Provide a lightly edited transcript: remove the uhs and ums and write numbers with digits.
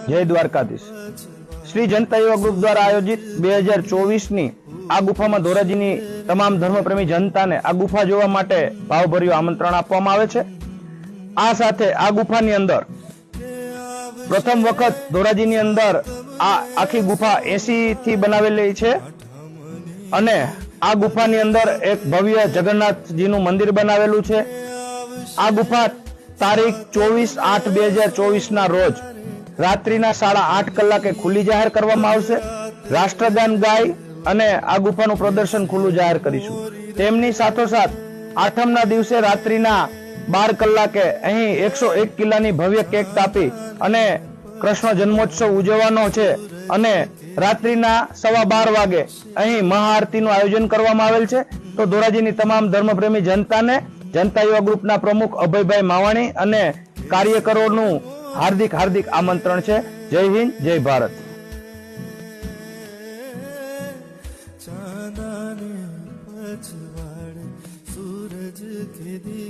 જય દ્વારકાધીશ। શ્રી જનતા યુવા ગ્રુપ દ્વારા આયોજિત 2024ની આ ગુફામાં ધોરાજીની તમામ ધર્મપ્રેમી જનતાને આ ગુફા જોવા માટે ભાવભર્યું આમંત્રણ આપવામાં આવે છે। આ સાથે આ ગુફાની અંદર પ્રથમ વખત ધોરાજીની અંદર આ આખી ગુફા 80 થી બનાવેલી છે અને આ ગુફાની અંદર એક ભવ્ય જગન્નાથજીનું મંદિર બનાવેલું છે। આ ગુફા તારીખ 24/8/2024 ના રોજ રાત્રિના 8:30 કલાકે ખુલ્લી જાહેર કરવામાં આવશે। રાષ્ટ્રગાન ગાય અને આ ગુફાનું પ્રદર્શન ખુલ્લું જાહેર કરીશું। તેમની સાથોસાથ આઠમના દિવસે રાત્રિના 12 કલાકે અહીં 101 કિલ્લાની ભવ્ય કેક કાપી અને કૃષ્ણ જન્મોત્સવ ઉજવવાનો છે અને રાત્રિના 12:15 વાગે અહીં મહાઆરતીનું આયોજન કરવામાં આવેલ છે। તો ધોરાજીની તમામ ધર્મપ્રેમી જનતાને જનતા યુવા ગ્રુપના પ્રમુખ અભયભાઈ માવાણી અને કાર્યકરોનું હાર્દિક આમંત્રણ છે। જય હિન્દ, જય ભારત। सूरज के दी